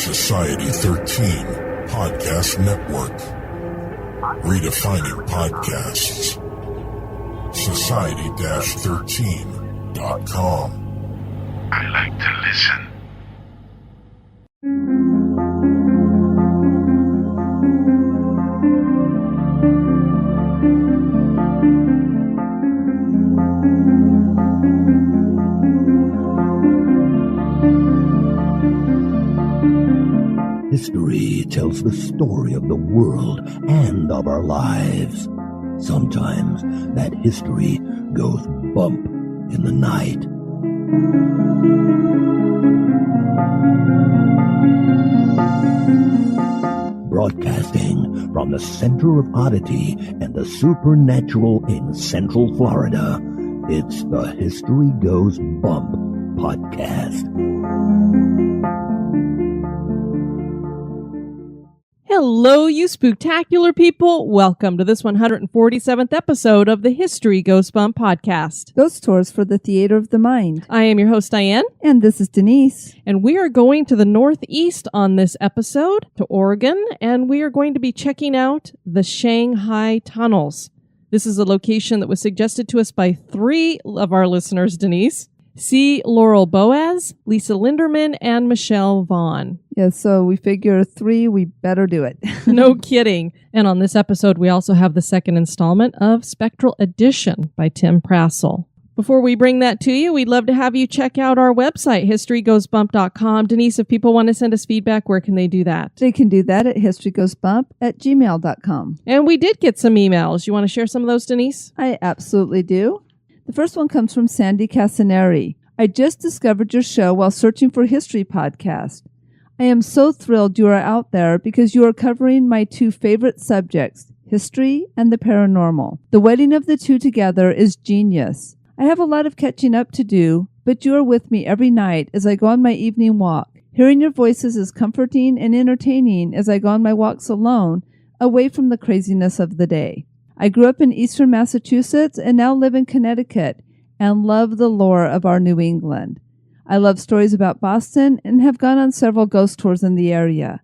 Society 13 Podcast Network. Redefining podcasts. Society-13.com. I like to listen. History tells the story of the world and of our lives. Sometimes that history goes bump in the night. Broadcasting from the center of oddity and the supernatural in Central Florida, it's the History Goes Bump podcast. Hello, you spooktacular people. Welcome to this 147th episode of the History Goes Bump podcast. Ghost Tours for the Theater of the Mind. I am your host, Diane. And this is Denise. And we are going to the Northeast on this episode, to Oregon, and we are going to be checking out the Shanghai Tunnels. This is a location that was suggested to us by 3 of our listeners, Denise. C. Laurel Boaz, Lisa Lindermann, and Michelle Vaugh. Yeah, so we figure 3, we better do it. No kidding. And on this episode, we also have the second installment of Spectral Edition by Tim Prassel. Before we bring that to you, we'd love to have you check out our website, historygoesbump.com. Denise, if people want to send us feedback, where can they do that? They can do that at historygoesbump@gmail.com. And we did get some emails. You want to share some of those, Denise? I absolutely do. The first one comes from Sandy Casaneri. I just discovered your show while searching for history podcast. I am so thrilled you are out there because you are covering my 2 favorite subjects, history and the paranormal. The wedding of the 2 together is genius. I have a lot of catching up to do, but you are with me every night as I go on my evening walk. Hearing your voices is comforting and entertaining as I go on my walks alone, away from the craziness of the day. I grew up in eastern Massachusetts and now live in Connecticut and love the lore of our New England. I love stories about Boston and have gone on several ghost tours in the area.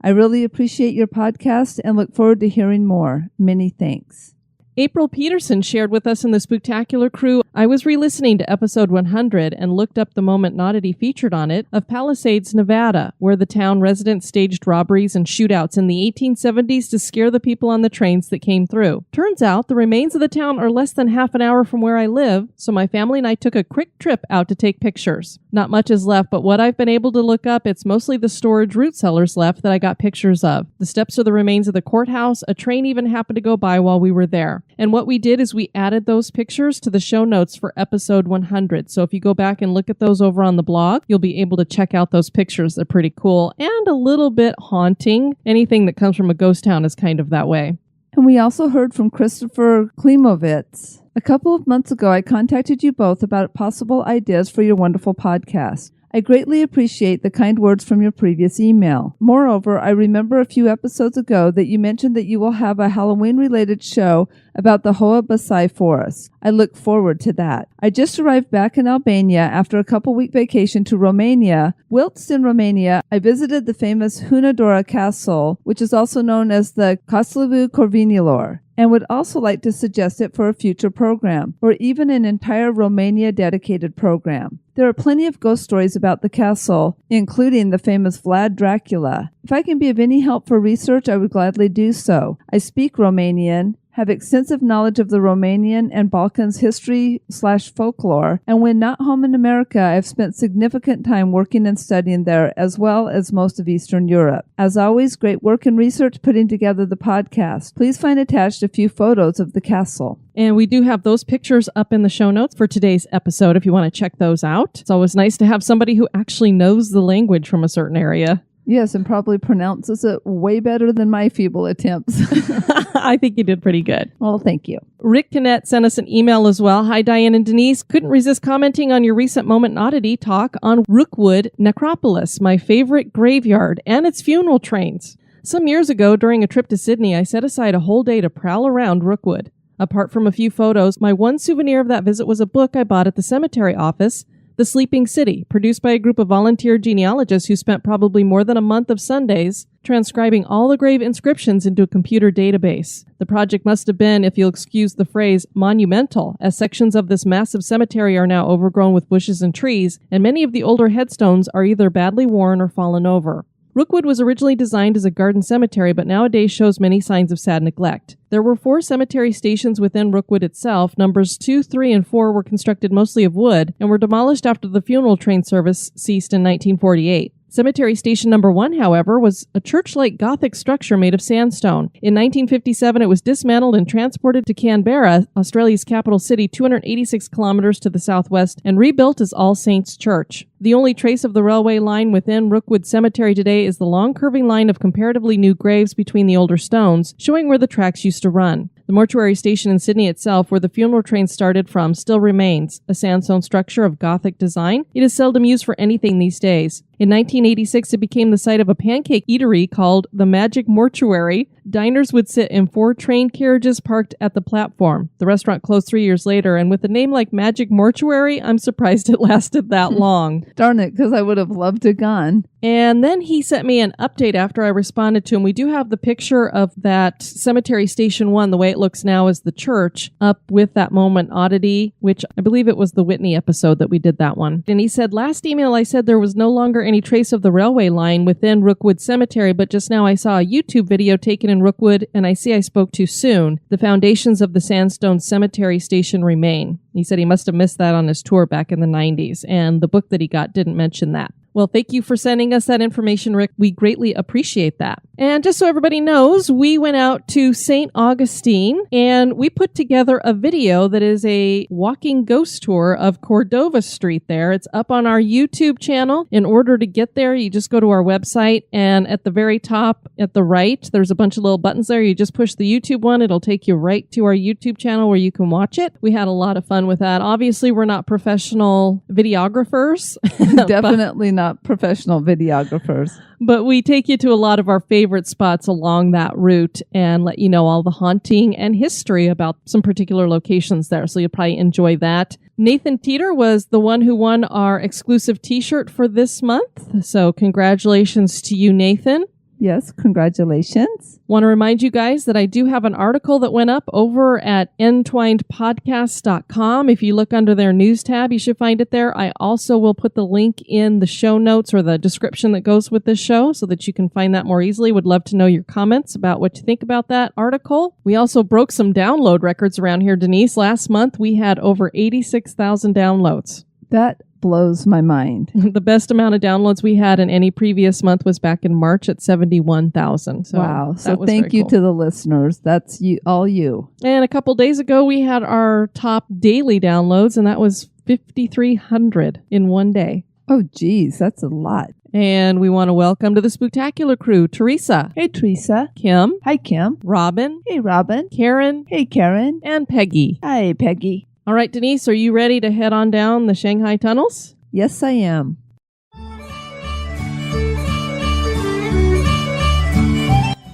I really appreciate your podcast and look forward to hearing more. Many thanks. April Peterson shared with us in the Spooktacular crew, I was re-listening to episode 100 and looked up the moment Oddity featured on it of Palisades, Nevada, where the town residents staged robberies and shootouts in the 1870s to scare the people on the trains that came through. Turns out the remains of the town are less than half an hour from where I live, so my family and I took a quick trip out to take pictures. Not much is left, but what I've been able to look up, it's mostly the storage root cellars left that I got pictures of. The steps are the remains of the courthouse. A train even happened to go by while we were there. And what we did is we added those pictures to the show notes for episode 100. So if you go back and look at those over on the blog, you'll be able to check out those pictures. They're pretty cool and a little bit haunting. Anything that comes from a ghost town is kind of that way. And we also heard from Christopher Klimovitz. A couple of months ago, I contacted you both about possible ideas for your wonderful podcast. I greatly appreciate the kind words from your previous email. Moreover, I remember a few episodes ago that you mentioned that you will have a Halloween-related show about the Hoa Basai Forest. I look forward to that. I just arrived back in Albania after a couple-week vacation to Romania. Whilst in Romania, I visited the famous Hunadora Castle, which is also known as the Castelul Corvinilor, and would also like to suggest it for a future program, or even an entire Romania-dedicated program. There are plenty of ghost stories about the castle, including the famous Vlad Dracula. If I can be of any help for research, I would gladly do so. I speak Romanian, have extensive knowledge of the Romanian and Balkans history/folklore, and when not home in America, I have spent significant time working and studying there, as well as most of Eastern Europe. As always, great work and research putting together the podcast. Please find attached a few photos of the castle. And we do have those pictures up in the show notes for today's episode if you want to check those out. It's always nice to have somebody who actually knows the language from a certain area. Yes, and probably pronounces it way better than my feeble attempts. I think you did pretty good. Well, thank you. Rick Kinnett sent us an email as well. Hi, Diane and Denise. Couldn't resist commenting on your recent Moment Oddity talk on Rookwood Necropolis, my favorite graveyard, and its funeral trains. Some years ago, during a trip to Sydney, I set aside a whole day to prowl around Rookwood. Apart from a few photos, my one souvenir of that visit was a book I bought at the cemetery office The Sleeping City, produced by a group of volunteer genealogists who spent probably more than a month of Sundays transcribing all the grave inscriptions into a computer database. The project must have been, if you'll excuse the phrase, monumental, as sections of this massive cemetery are now overgrown with bushes and trees, and many of the older headstones are either badly worn or fallen over. Rookwood was originally designed as a garden cemetery, but nowadays shows many signs of sad neglect. There were 4 cemetery stations within Rookwood itself. Numbers 2, 3, and 4 were constructed mostly of wood and were demolished after the funeral train service ceased in 1948. Cemetery Station Number 1, however, was a church-like Gothic structure made of sandstone. In 1957, it was dismantled and transported to Canberra, Australia's capital city, 286 kilometers to the southwest, and rebuilt as All Saints Church. The only trace of the railway line within Rookwood Cemetery today is the long curving line of comparatively new graves between the older stones, showing where the tracks used to run. The mortuary station in Sydney itself, where the funeral train started from, still remains, a sandstone structure of Gothic design. It is seldom used for anything these days. In 1986, it became the site of a pancake eatery called the Magic Mortuary. Diners would sit in 4 train carriages parked at the platform. The restaurant closed 3 years later, and with a name like Magic Mortuary, I'm surprised it lasted that long. Darn it, because I would have loved to gone. And then he sent me an update after I responded to him. We do have the picture of that Cemetery Station 1, the way it looks now as the church, up with that moment Oddity, which I believe it was the Whitney episode that we did that one. And he said, last email I said there was no longer any trace of the railway line within Rookwood Cemetery, but just now I saw a YouTube video taken in Rookwood, and I see I spoke too soon. The foundations of the sandstone cemetery station remain. He said he must have missed that on his tour back in the 90s, and the book that he got didn't mention that. Well, thank you for sending us that information, Rick. We greatly appreciate that. And just so everybody knows, we went out to St. Augustine and we put together a video that is a walking ghost tour of Cordova Street there. It's up on our YouTube channel. In order to get there, you just go to our website, and at the very top at the right, there's a bunch of little buttons there. You just push the YouTube one. It'll take you right to our YouTube channel where you can watch it. We had a lot of fun with that. Obviously, we're not professional videographers. Definitely not professional videographers. But we take you to a lot of our favorite spots along that route and let you know all the haunting and history about some particular locations there. So you'll probably enjoy that. Nathan Teeter was the one who won our exclusive t-shirt for this month. So congratulations to you, Nathan. Yes, congratulations. Want to remind you guys that I do have an article that went up over at entwinedpodcasts.com. If you look under their news tab, you should find it there. I also will put the link in the show notes or the description that goes with this show so that you can find that more easily. Would love to know your comments about what you think about that article. We also broke some download records around here, Denise. Last month, we had over 86,000 downloads. That blows my mind. The best amount of downloads we had in any previous month was back in March at 71,000. So wow. So thank you to the listeners. That's you, all you. And a couple days ago, we had our top daily downloads, and that was 5,300 in one day. Oh, geez. That's a lot. And we want to welcome to the Spooktacular crew, Teresa. Hey, Teresa. Kim. Hi, Kim. Robin. Hey, Robin. Karen. Hey, Karen. And Peggy. Hi, Peggy. All right, Denise, are you ready to head on down the Shanghai Tunnels? Yes, I am.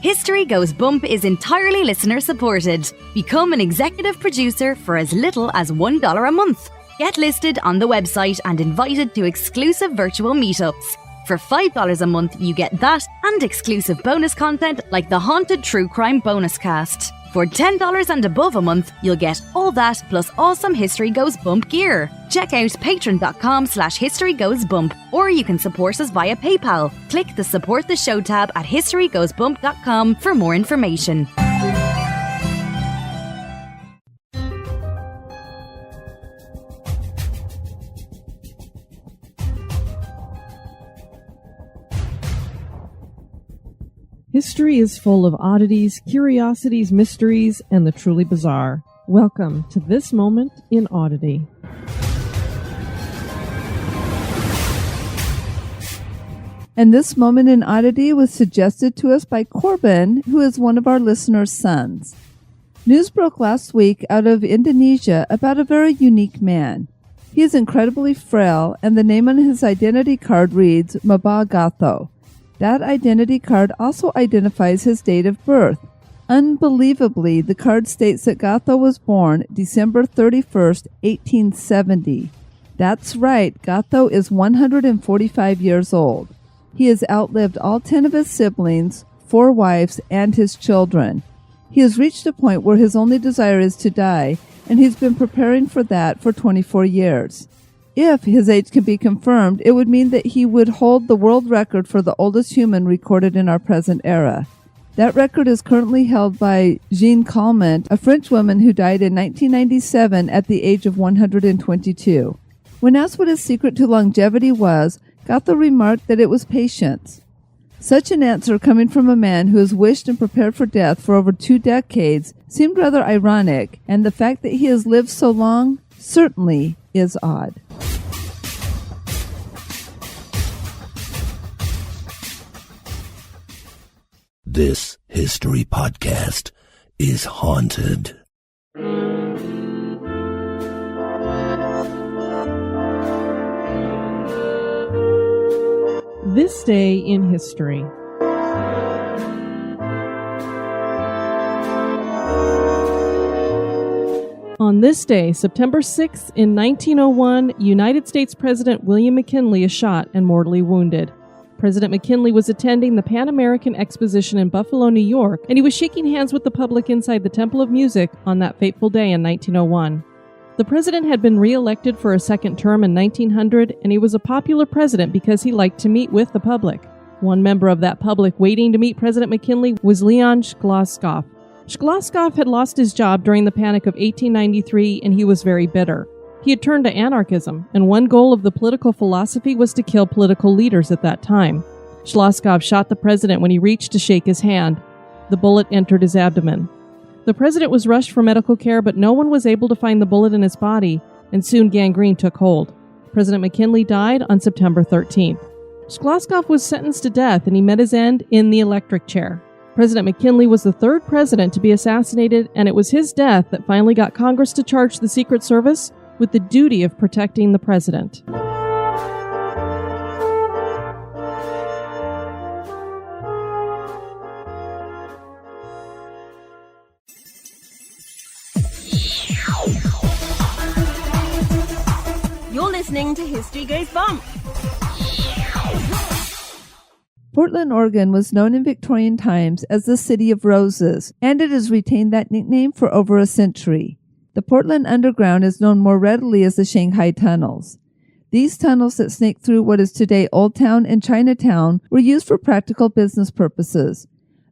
History Goes Bump is entirely listener supported. Become an executive producer for as little as $1 a month. Get listed on the website and invited to exclusive virtual meetups. For $5 a month, you get that and exclusive bonus content like the Haunted True Crime Bonus Cast. For $10 and above a month, you'll get all that plus awesome History Goes Bump gear. Check out patreon.com/historygoesbump, or you can support us via PayPal. Click the Support the Show tab at historygoesbump.com for more information. History is full of oddities, curiosities, mysteries, and the truly bizarre. Welcome to this moment in Oddity. And this moment in Oddity was suggested to us by Corbin, who is one of our listeners' sons. News broke last week out of Indonesia about a very unique man. He is incredibly frail, and the name on his identity card reads Mabagatho. That identity card also identifies his date of birth. Unbelievably, the card states that Gatho was born December 31st, 1870. That's right, Gatho is 145 years old. He has outlived all 10 of his siblings, 4 wives, and his children. He has reached a point where his only desire is to die, and he's been preparing for that for 24 years. If his age can be confirmed, it would mean that he would hold the world record for the oldest human recorded in our present era. That record is currently held by Jeanne Calment, a French woman who died in 1997 at the age of 122. When asked what his secret to longevity was, Gatho remarked that it was patience. Such an answer coming from a man who has wished and prepared for death for over 2 decades seemed rather ironic, and the fact that he has lived so long certainly is odd. This history podcast is haunted. This day in history. On this day, September 6th, in 1901, United States President William McKinley is shot and mortally wounded. President McKinley was attending the Pan American Exposition in Buffalo, New York, and he was shaking hands with the public inside the Temple of Music on that fateful day in 1901. The president had been re-elected for a second term in 1900, and he was a popular president because he liked to meet with the public. One member of that public waiting to meet President McKinley was Leon Shklovskov. Shklovskov had lost his job during the Panic of 1893, and he was very bitter. He had turned to anarchism, and one goal of the political philosophy was to kill political leaders at that time. Shklovskov shot the president when he reached to shake his hand. The bullet entered his abdomen. The president was rushed for medical care, but no one was able to find the bullet in his body, and soon gangrene took hold. President McKinley died on September 13th. Shklovskov was sentenced to death, and he met his end in the electric chair. President McKinley was the 3rd president to be assassinated, and it was his death that finally got Congress to charge the Secret Service with the duty of protecting the president. You're listening to History Goes Bump. Portland, Oregon was known in Victorian times as the City of Roses, and it has retained that nickname for over a century. The Portland Underground is known more readily as the Shanghai Tunnels. These tunnels that snake through what is today Old Town and Chinatown were used for practical business purposes,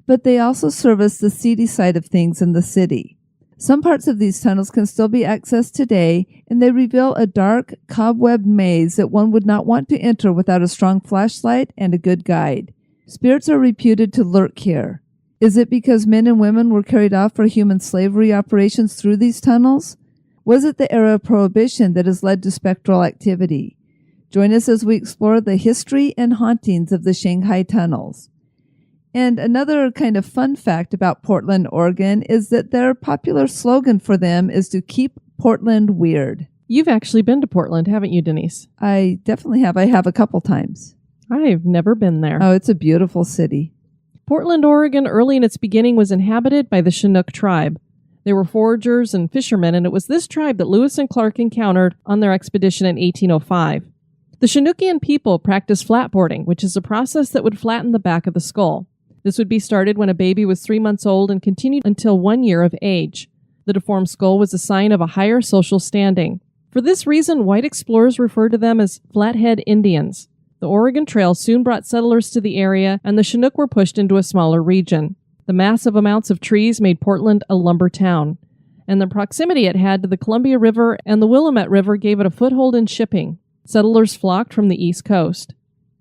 but they also service the seedy side of things in the city. Some parts of these tunnels can still be accessed today, and they reveal a dark, cob-webbed maze that one would not want to enter without a strong flashlight and a good guide. Spirits are reputed to lurk here. Is it because men and women were carried off for human slavery operations through these tunnels? Was it the era of Prohibition that has led to spectral activity? Join us as we explore the history and hauntings of the Shanghai Tunnels. And another kind of fun fact about Portland, Oregon, is that their popular slogan for them is to keep Portland weird. You've actually been to Portland, haven't you, Denise? I definitely have. I have a couple times. I've never been there. Oh, it's a beautiful city. Portland, Oregon, early in its beginning, was inhabited by the Chinook tribe. They were foragers and fishermen, and it was this tribe that Lewis and Clark encountered on their expedition in 1805. The Chinookian people practiced flatboarding, which is a process that would flatten the back of the skull. This would be started when a baby was 3 months old and continued until 1 year of age. The deformed skull was a sign of a higher social standing. For this reason, white explorers referred to them as Flathead Indians. The Oregon Trail soon brought settlers to the area, and the Chinook were pushed into a smaller region. The massive amounts of trees made Portland a lumber town, and the proximity it had to the Columbia River and the Willamette River gave it a foothold in shipping. Settlers flocked from the East Coast.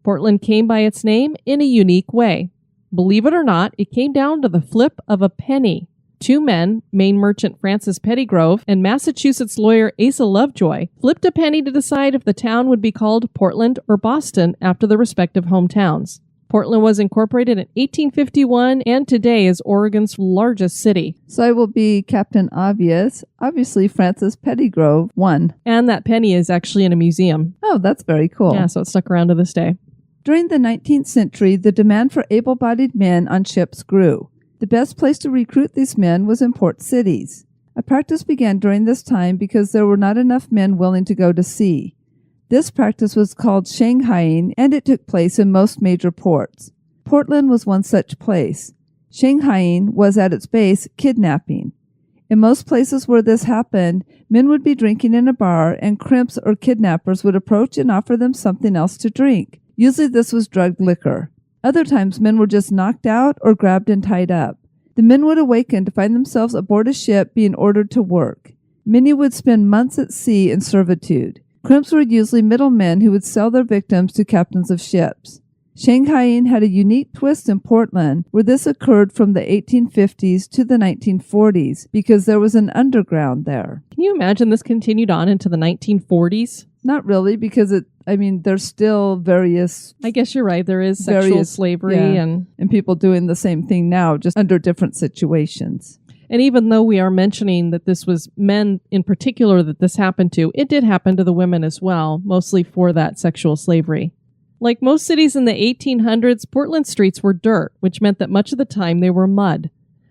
Portland came by its name in a unique way. Believe it or not, it came down to the flip of a penny. 2 men, Maine merchant Francis Pettygrove and Massachusetts lawyer Asa Lovejoy, flipped a penny to decide if the town would be called Portland or Boston after their respective hometowns. Portland was incorporated in 1851 and today is Oregon's largest city. So I will be Captain Obvious. Obviously, Francis Pettygrove won. And that penny is actually in a museum. Oh, that's very cool. Yeah, so it stuck around to this day. During the 19th century, the demand for able-bodied men on ships grew. The best place to recruit these men was in port cities. A practice began during this time because there were not enough men willing to go to sea. This practice was called Shanghaiing, and it took place in most major ports. Portland was one such place. Shanghaiing was at its base kidnapping. In most places where this happened, men would be drinking in a bar, and crimps or kidnappers would approach and offer them something else to drink. Usually this was drugged liquor. Other times men were just knocked out or grabbed and tied up. The men would awaken to find themselves aboard a ship being ordered to work. Many would spend months at sea in servitude. Crimps were usually middlemen who would sell their victims to captains of ships. Shanghaiing had a unique twist in Portland, where this occurred from the 1850s to the 1940s because there was an underground there. Can you imagine this continued on into the 1940s? Not really, because there's still various... I guess you're right. There is sexual slavery and people doing the same thing now, just under different situations. And even though we are mentioning that this was men in particular that this happened to, it did happen to the women as well, mostly for that sexual slavery. Like most cities in the 1800s, Portland streets were dirt, which meant that much of the time they were mud.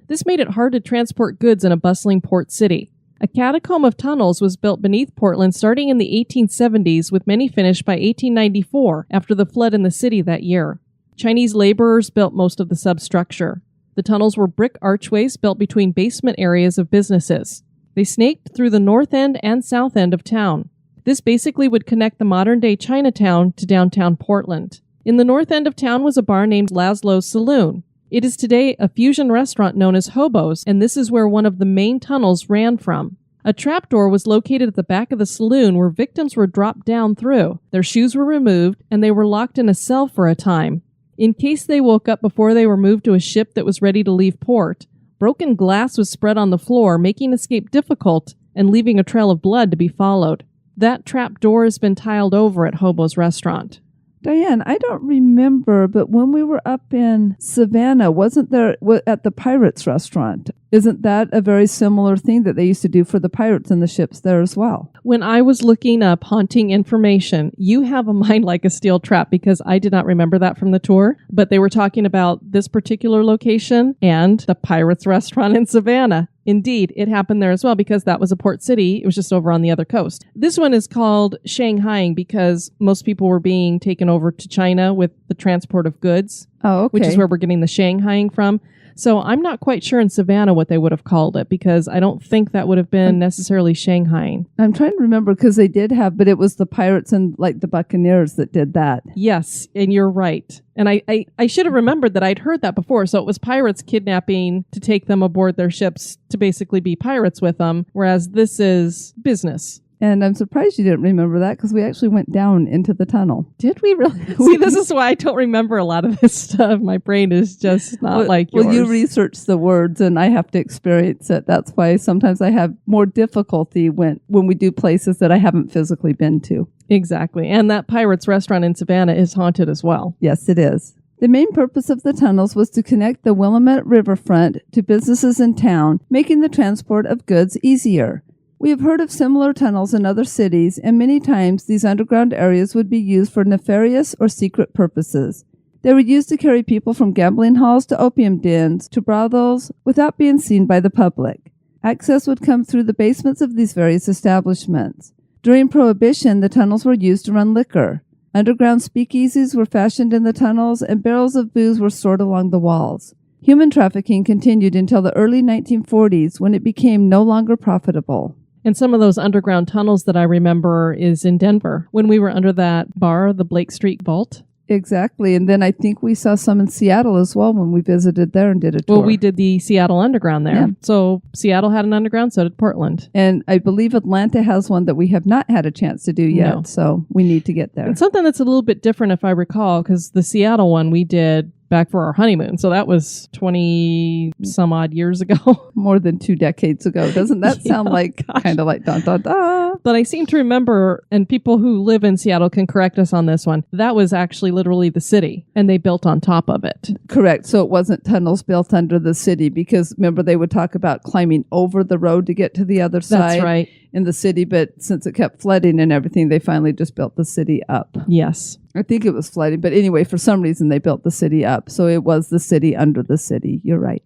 This made it hard to transport goods in a bustling port city. A catacomb of tunnels was built beneath Portland starting in the 1870s, with many finished by 1894 after the flood in the city that year. Chinese laborers built most of the substructure. The tunnels were brick archways built between basement areas of businesses. They snaked through the north end and south end of town. This basically would connect the modern-day Chinatown to downtown Portland. In the north end of town was a bar named Laszlo's Saloon. It is today a fusion restaurant known as Hobo's, and this is where one of the main tunnels ran from. A trapdoor was located at the back of the saloon where victims were dropped down through. Their shoes were removed, and they were locked in a cell for a time. In case they woke up before they were moved to a ship that was ready to leave port, broken glass was spread on the floor, making escape difficult and leaving a trail of blood to be followed. That trap door has been tiled over at Hobo's restaurant. Diane, I don't remember, but when we were up in Savannah, wasn't there at the Pirates restaurant? Isn't that a very similar thing that they used to do for the pirates and the ships there as well? When I was looking up haunting information, you have a mind like a steel trap because I did not remember that from the tour, but they were talking about this particular location and the Pirates restaurant in Savannah. Indeed, it happened there as well because that was a port city. It was just over on the other coast. This one is called Shanghaiing because most people were being taken over to China with the transport of goods, which is where we're getting the Shanghaiing from. So I'm not quite sure in Savannah what they would have called it because I don't think that would have been necessarily Shanghaiing. I'm trying to remember because they did have, but it was the pirates and like the Buccaneers that did that. Yes, and you're right. And I should have remembered that I'd heard that before. So it was pirates kidnapping to take them aboard their ships to basically be pirates with them, whereas this is business. And I'm surprised you didn't remember that because we actually went down into the tunnel. Did we really? See, this is why I don't remember a lot of this stuff. My brain is just not like yours. Well, you research the words and I have to experience it. That's why sometimes I have more difficulty when we do places that I haven't physically been to. Exactly. And that Pirates restaurant in Savannah is haunted as well. Yes, it is. The main purpose of the tunnels was to connect the Willamette riverfront to businesses in town, making the transport of goods easier. We have heard of similar tunnels in other cities, and many times these underground areas would be used for nefarious or secret purposes. They were used to carry people from gambling halls to opium dens to brothels without being seen by the public. Access would come through the basements of these various establishments. During Prohibition, the tunnels were used to run liquor. Underground speakeasies were fashioned in the tunnels, and barrels of booze were stored along the walls. Human trafficking continued until the early 1940s when it became no longer profitable. And some of those underground tunnels that I remember is in Denver, when we were under that bar, the Blake Street Vault. Exactly. And then I think we saw some in Seattle as well when we visited there and did a tour. Well, we did the Seattle Underground there. Yeah. So Seattle had an underground, so did Portland. And I believe Atlanta has one that we have not had a chance to do yet, so we need to get there. And something that's a little bit different, if I recall, because the Seattle one we did back for our honeymoon. So that was 20 some odd years ago. More than 2 decades ago. Doesn't that sound like kind of like dun dun dun? But I seem to remember, and people who live in Seattle can correct us on this one, that was actually literally the city and they built on top of it. Correct. So it wasn't tunnels built under the city because remember they would talk about climbing over the road to get to the other side. That's right. In the city, but since it kept flooding and everything, they finally just built the city up. Yes. I think it was flooding, but anyway, for some reason they built the city up. So it was the city under the city. You're right.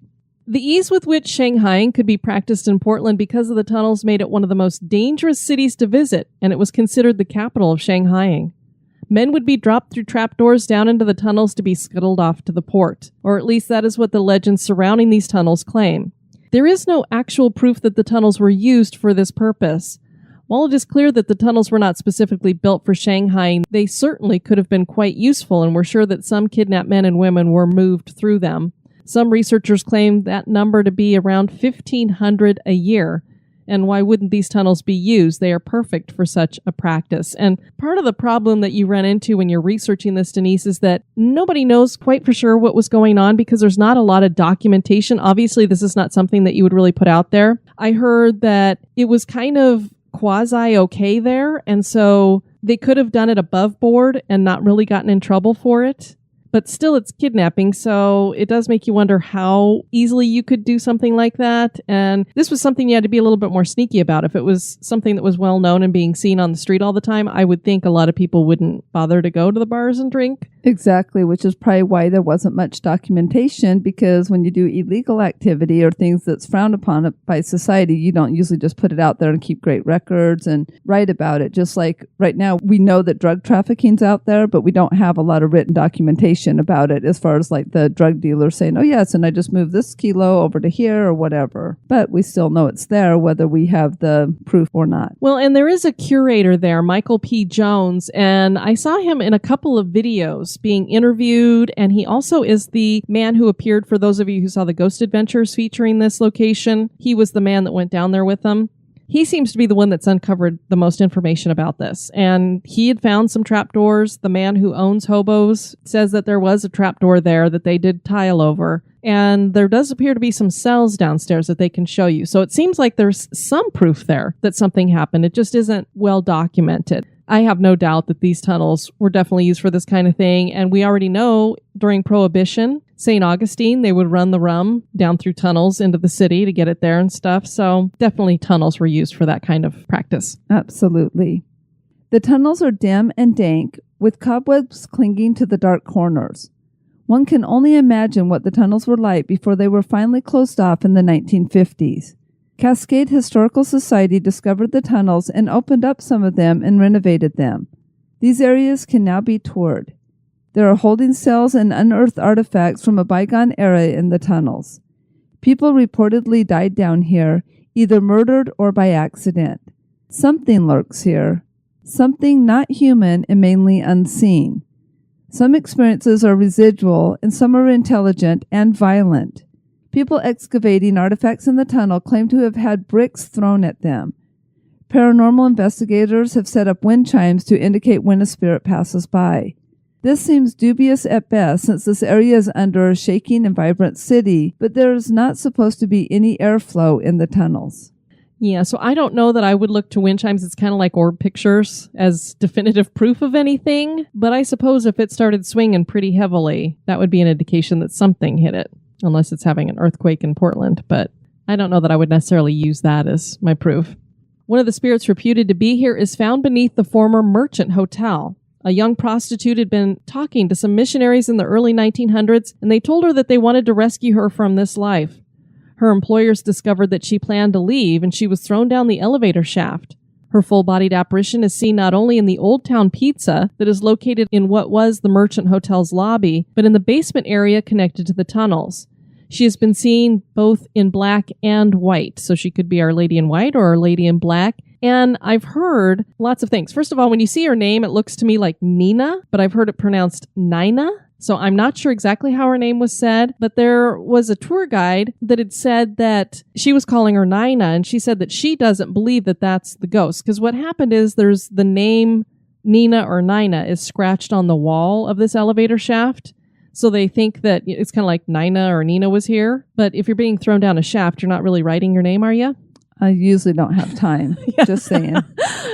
The ease with which Shanghaiing could be practiced in Portland because of the tunnels made it one of the most dangerous cities to visit, and it was considered the capital of Shanghaiing. Men would be dropped through trapdoors down into the tunnels to be scuttled off to the port, or at least that is what the legends surrounding these tunnels claim. There is no actual proof that the tunnels were used for this purpose. While it is clear that the tunnels were not specifically built for Shanghai, they certainly could have been quite useful, and we're sure that some kidnapped men and women were moved through them. Some researchers claim that number to be around 1,500 a year. And why wouldn't these tunnels be used? They are perfect for such a practice. And part of the problem that you run into when you're researching this, Denise, is that nobody knows quite for sure what was going on because there's not a lot of documentation. Obviously, this is not something that you would really put out there. I heard that it was kind of quasi-okay there, and so they could have done it above board and not really gotten in trouble for it. But still, it's kidnapping, so it does make you wonder how easily you could do something like that. And this was something you had to be a little bit more sneaky about. If it was something that was well known and being seen on the street all the time, I would think a lot of people wouldn't bother to go to the bars and drink. Exactly, which is probably why there wasn't much documentation, because when you do illegal activity or things that's frowned upon by society, you don't usually just put it out there and keep great records and write about it. Just like right now, we know that drug trafficking's out there, but we don't have a lot of written documentation about it as far as like the drug dealer saying, oh yes, and I just moved this kilo over to here or whatever. But we still know it's there whether we have the proof or not. Well, and there is a curator there, Michael P. Jones, and I saw him in a couple of videos being interviewed, and he also is the man who appeared, for those of you who saw the Ghost Adventures featuring this location, he was the man that went down there with them. He seems to be the one that's uncovered the most information about this. And he had found some trapdoors. The man who owns Hobos says that there was a trapdoor there that they did tile over. And there does appear to be some cells downstairs that they can show you. So it seems like there's some proof there that something happened. It just isn't well documented. I have no doubt that these tunnels were definitely used for this kind of thing. And we already know during Prohibition, St. Augustine, they would run the rum down through tunnels into the city to get it there and stuff. So definitely tunnels were used for that kind of practice. Absolutely. The tunnels are dim and dank, with cobwebs clinging to the dark corners. One can only imagine what the tunnels were like before they were finally closed off in the 1950s. Cascade Historical Society discovered the tunnels and opened up some of them and renovated them. These areas can now be toured. There are holding cells and unearthed artifacts from a bygone era in the tunnels. People reportedly died down here, either murdered or by accident. Something lurks here. Something not human and mainly unseen. Some experiences are residual and some are intelligent and violent. People excavating artifacts in the tunnel claim to have had bricks thrown at them. Paranormal investigators have set up wind chimes to indicate when a spirit passes by. This seems dubious at best, since this area is under a shaking and vibrant city, but there is not supposed to be any airflow in the tunnels. Yeah, so I don't know that I would look to wind chimes. It's kind of like orb pictures as definitive proof of anything, but I suppose if it started swinging pretty heavily, that would be an indication that something hit it. Unless it's having an earthquake in Portland, but I don't know that I would necessarily use that as my proof. One of the spirits reputed to be here is found beneath the former Merchant Hotel. A young prostitute had been talking to some missionaries in the early 1900s, and they told her that they wanted to rescue her from this life. Her employers discovered that she planned to leave, and she was thrown down the elevator shaft. Her full-bodied apparition is seen not only in the Old Town Pizza that is located in what was the Merchant Hotel's lobby, but in the basement area connected to the tunnels. She has been seen both in black and white, so she could be Our Lady in White or Our Lady in Black. And I've heard lots of things. First of all, when you see her name, it looks to me like Nina, but I've heard it pronounced Nina. So I'm not sure exactly how her name was said, but there was a tour guide that had said that she was calling her Nina, and she said that she doesn't believe that that's the ghost. Because what happened is there's the name Nina or Nina is scratched on the wall of this elevator shaft. So they think that it's kind of like Nina or Nina was here. But if you're being thrown down a shaft, you're not really writing your name, are you? I usually don't have time. Yeah. Just saying.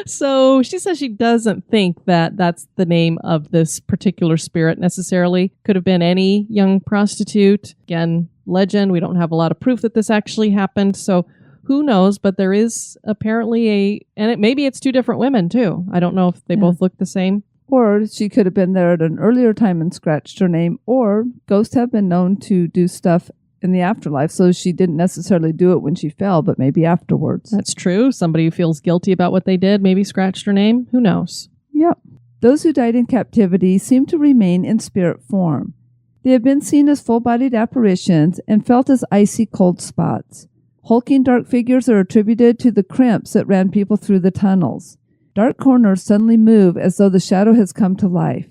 So she says she doesn't think that that's the name of this particular spirit necessarily. Could have been any young prostitute. Again, legend. We don't have a lot of proof that this actually happened. So who knows? But there is apparently maybe it's two different women too. I don't know if they both look the same. Or she could have been there at an earlier time and scratched her name. Or ghosts have been known to do stuff in the afterlife, so she didn't necessarily do it when she fell, but maybe afterwards. That's true. Somebody who feels guilty about what they did maybe scratched her name. Who knows? Yep. Those who died in captivity seem to remain in spirit form. They have been seen as full-bodied apparitions and felt as icy cold spots. Hulking dark figures are attributed to the crimps that ran people through the tunnels. Dark corners suddenly move as though the shadow has come to life.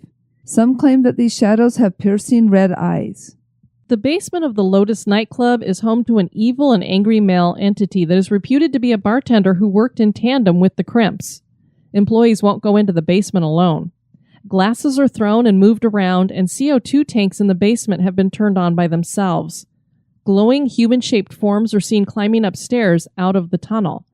Some claim that these shadows have piercing red eyes. The basement of the Lotus nightclub is home to an evil and angry male entity that is reputed to be a bartender who worked in tandem with the crimps. Employees won't go into the basement alone. Glasses are thrown and moved around, and CO2 tanks in the basement have been turned on by themselves. Glowing human-shaped forms are seen climbing upstairs out of the tunnel.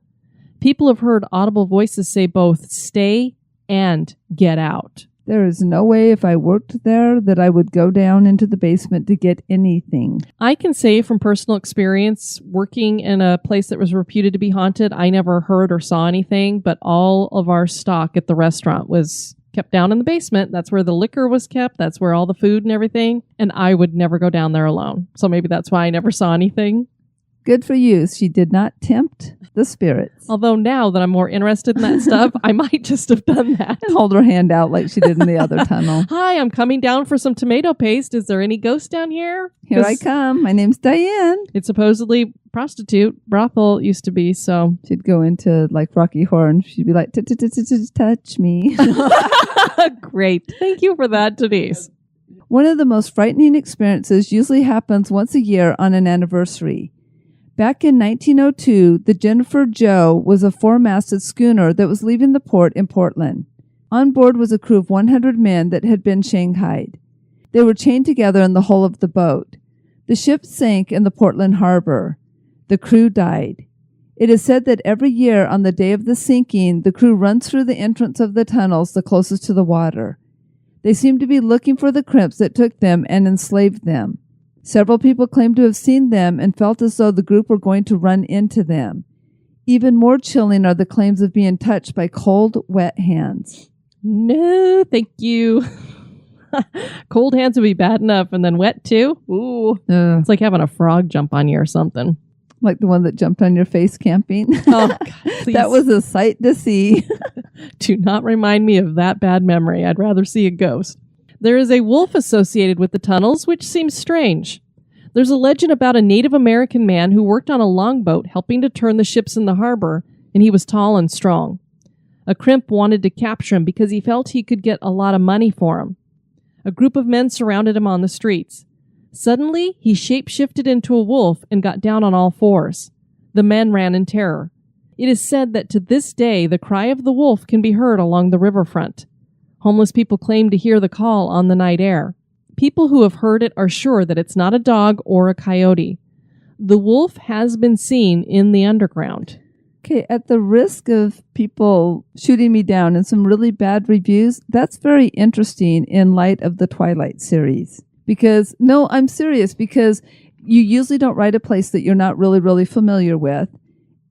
People have heard audible voices say both stay and get out. There is no way if I worked there that I would go down into the basement to get anything. I can say from personal experience, working in a place that was reputed to be haunted, I never heard or saw anything, but all of our stock at the restaurant was kept down in the basement. That's where the liquor was kept. That's where all the food and everything. And I would never go down there alone. So maybe that's why I never saw anything. Good for you. She did not tempt the spirits. Although now that I'm more interested in that stuff, I might just have done that. And hold her hand out like she did in the other tunnel. Hi, I'm coming down for some tomato paste. Is there any ghost down here? Here I come. My name's Diane. It's supposedly prostitute. Brothel used to be, so. She'd go into like Rocky Horror and she'd be like, touch me. Great. Thank you for that, Denise. One of the most frightening experiences usually happens once a year on an anniversary. Back in 1902, the Jennifer Joe was a four-masted schooner that was leaving the port in Portland. On board was a crew of 100 men that had been shanghaied. They were chained together in the hull of the boat. The ship sank in the Portland harbor. The crew died. It is said that every year on the day of the sinking, the crew runs through the entrance of the tunnels the closest to the water. They seem to be looking for the crimps that took them and enslaved them. Several people claim to have seen them and felt as though the group were going to run into them. Even more chilling are the claims of being touched by cold, wet hands. No, thank you. Cold hands would be bad enough, and then wet too? Ooh. It's like having a frog jump on you or something. Like the one that jumped on your face camping. Oh, God, please. That was a sight to see. Do not remind me of that bad memory. I'd rather see a ghost. There is a wolf associated with the tunnels, which seems strange. There's a legend about a Native American man who worked on a longboat helping to turn the ships in the harbor, and he was tall and strong. A crimp wanted to capture him because he felt he could get a lot of money for him. A group of men surrounded him on the streets. Suddenly, he shape-shifted into a wolf and got down on all fours. The men ran in terror. It is said that to this day, the cry of the wolf can be heard along the riverfront. Homeless people claim to hear the call on the night air. People who have heard it are sure that it's not a dog or a coyote. The wolf has been seen in the underground. Okay, at the risk of people shooting me down and some really bad reviews, that's very interesting in light of the Twilight series. Because, no, I'm serious, because you usually don't write a place that you're not really, really familiar with.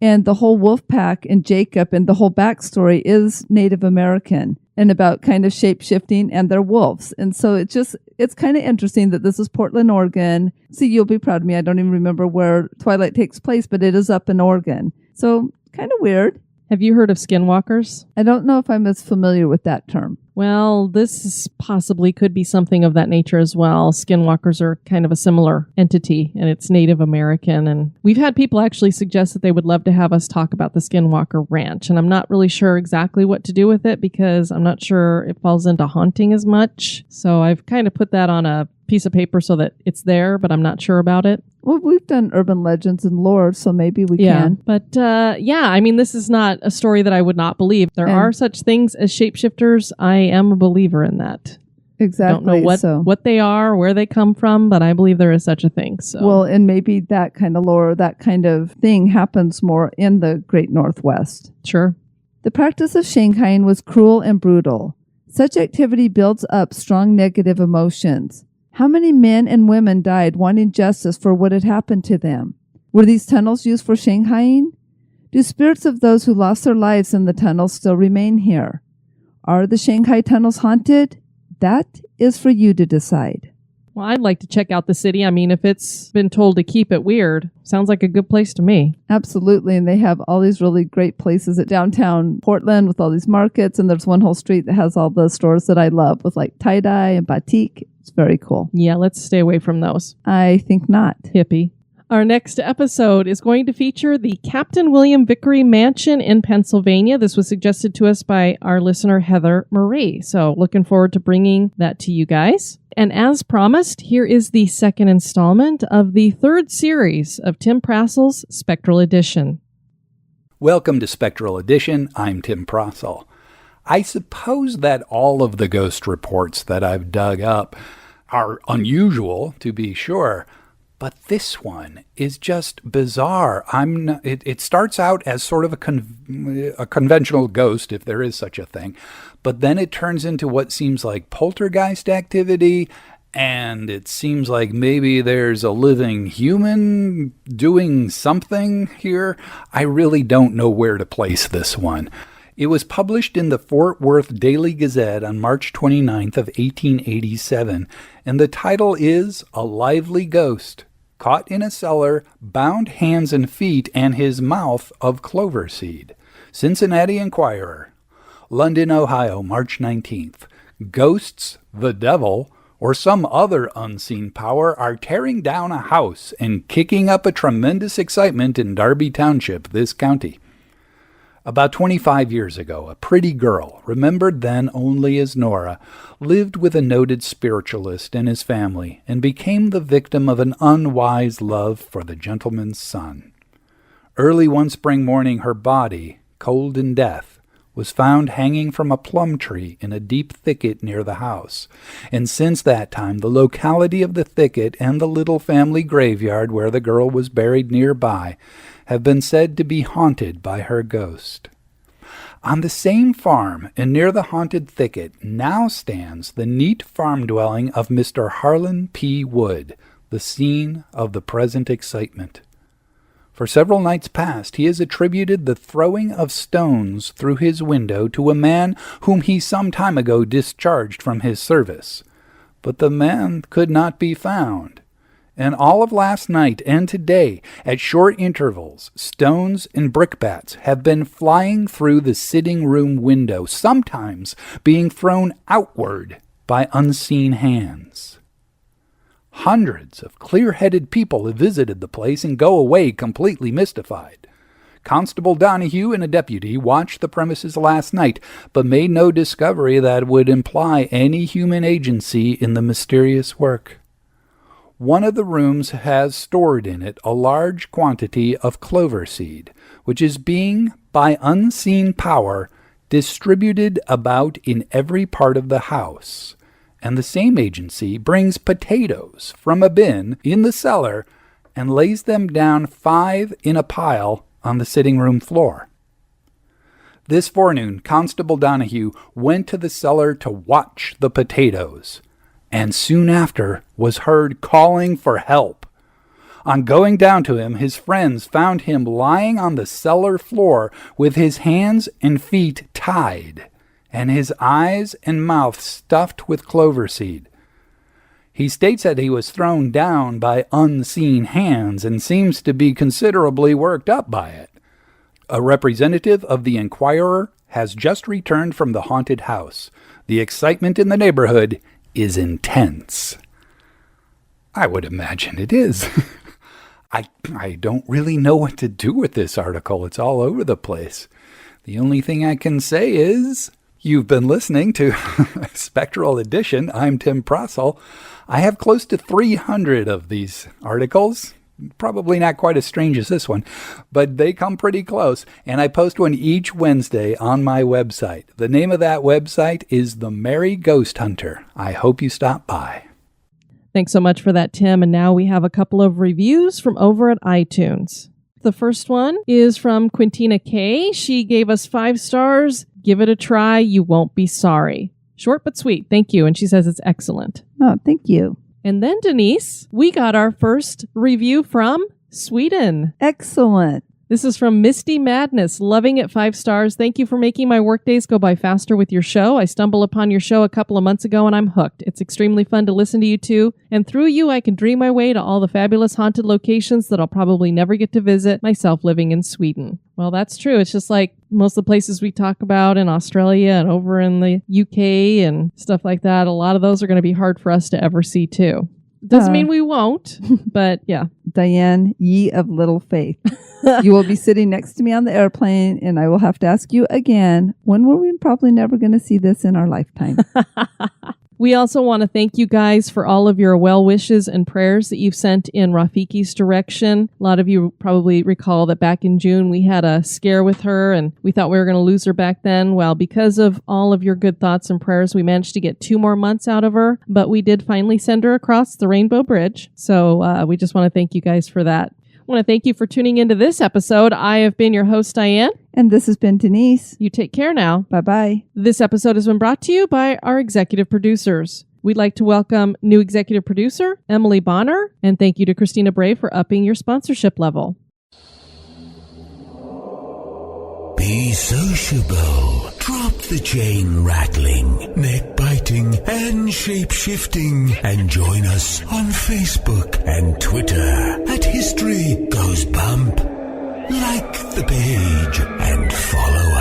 And the whole wolf pack and Jacob and the whole backstory is Native American and about kind of shape-shifting and they're wolves. And so it's kind of interesting that this is Portland, Oregon. See, you'll be proud of me. I don't even remember where Twilight takes place, but it is up in Oregon. So kind of weird. Have you heard of skinwalkers? I don't know if I'm as familiar with that term. Well, this possibly could be something of that nature as well. Skinwalkers are kind of a similar entity, and it's Native American. And we've had people actually suggest that they would love to have us talk about the Skinwalker Ranch. And I'm not really sure exactly what to do with it because I'm not sure it falls into haunting as much. So I've kind of put that on a piece of paper so that it's there, but I'm not sure about it. Well, we've done urban legends and lore, so maybe we can. But I mean, this is not a story that I would not believe. There are such things as shapeshifters. I am a believer in that. Exactly. Don't know what they are, where they come from, but I believe there is such a thing. So. Well, and maybe that kind of lore, that kind of thing happens more in the Great Northwest. Sure. The practice of shanghaiing was cruel and brutal. Such activity builds up strong negative emotions. How many men and women died wanting justice for what had happened to them? Were these tunnels used for shanghaiing? Do spirits of those who lost their lives in the tunnels still remain here? Are the Shanghai Tunnels haunted? That is for you to decide. Well, I'd like to check out the city. I mean, if it's been told to keep it weird, sounds like a good place to me. Absolutely. And they have all these really great places at downtown Portland with all these markets. And there's one whole street that has all the stores that I love with like tie-dye and batik. It's very cool. Yeah, let's stay away from those. I think not. Hippie. Our next episode is going to feature the Captain William Vickery Mansion in Pennsylvania. This was suggested to us by our listener, Heather Marie. So looking forward to bringing that to you guys. And as promised, here is the second installment of the third series of Tim Prassel's Spectral Edition. Welcome to Spectral Edition. I'm Tim Prassel. I suppose that all of the ghost reports that I've dug up are unusual, to be sure. But this one is just bizarre. It starts out as sort of a conventional ghost, if there is such a thing, but then it turns into what seems like poltergeist activity, and it seems like maybe there's a living human doing something here. I really don't know where to place this one. It was published in the Fort Worth Daily Gazette on March 29th of 1887, and the title is A Lively Ghost. Caught in a cellar, bound hands and feet, and his mouth of clover seed. Cincinnati Enquirer. London, Ohio, March 19th. Ghosts, the devil, or some other unseen power are tearing down a house and kicking up a tremendous excitement in Darby Township, this county. About 25 years ago, a pretty girl, remembered then only as Nora, lived with a noted spiritualist and his family and became the victim of an unwise love for the gentleman's son. Early one spring morning, her body, cold in death, was found hanging from a plum tree in a deep thicket near the house, and since that time the locality of the thicket and the little family graveyard where the girl was buried nearby have been said to be haunted by her ghost. On the same farm and near the haunted thicket now stands the neat farm dwelling of Mr. Harlan P. Wood, the scene of the present excitement. For several nights past he has attributed the throwing of stones through his window to a man whom he some time ago discharged from his service. But the man could not be found. And all of last night and today, at short intervals, stones and brickbats have been flying through the sitting-room window, sometimes being thrown outward by unseen hands. Hundreds of clear-headed people have visited the place and go away completely mystified. Constable Donahue and a deputy watched the premises last night, but made no discovery that would imply any human agency in the mysterious work. One of the rooms has stored in it a large quantity of clover seed, which is being, by unseen power, distributed about in every part of the house. And the same agency brings potatoes from a bin in the cellar and lays them down 5 in a pile on the sitting-room floor. This forenoon, Constable Donahue went to the cellar to watch the potatoes, and soon after was heard calling for help. On going down to him, his friends found him lying on the cellar floor with his hands and feet tied, and his eyes and mouth stuffed with clover seed. He states that he was thrown down by unseen hands and seems to be considerably worked up by it. A representative of the Enquirer has just returned from the haunted house. The excitement in the neighborhood is intense. I would imagine it is. I don't really know what to do with this article. It's all over the place. The only thing I can say is, you've been listening to Spectral Edition. I'm Tim Prassel. I have close to 300 of these articles. Probably not quite as strange as this one, but they come pretty close, and I post one each Wednesday on my website. The name of that website is The Merry Ghost Hunter. I hope you stop by. Thanks so much for that, Tim. And now we have a couple of reviews from over at iTunes. The first one is from Quintina K. She gave us 5 stars. Give it a try. You won't be sorry. Short but sweet. Thank you. And she says it's excellent. Oh, thank you. And then, Denise, we got our first review from Sweden. Excellent. This is from Misty Madness. Loving it, 5 stars. Thank you for making my workdays go by faster with your show. I stumbled upon your show a couple of months ago and I'm hooked. It's extremely fun to listen to you two. And through you, I can dream my way to all the fabulous haunted locations that I'll probably never get to visit, myself living in Sweden. Well, that's true. It's just like most of the places we talk about in Australia and over in the UK and stuff like that. A lot of those are going to be hard for us to ever see too. Doesn't mean we won't, but yeah. Diane, ye of little faith. You will be sitting next to me on the airplane, and I will have to ask you again, when were we probably never going to see this in our lifetime? We also want to thank you guys for all of your well wishes and prayers that you've sent in Rafiki's direction. A lot of you probably recall that back in June we had a scare with her and we thought we were going to lose her back then. Well, because of all of your good thoughts and prayers, we managed to get 2 more months out of her, but we did finally send her across the Rainbow Bridge. So we just want to thank you guys for that. I want to thank you for tuning into this episode. I have been your host, Diane. And this has been Denise. You take care now. Bye-bye. This episode has been brought to you by our executive producers. We'd like to welcome new executive producer, Emily Bonner, and thank you to Christina Bray for upping your sponsorship level. Be sociable. Drop the chain rattling, neck biting, and shape shifting, and join us on Facebook and Twitter at History Goes Bump. Like the page and follow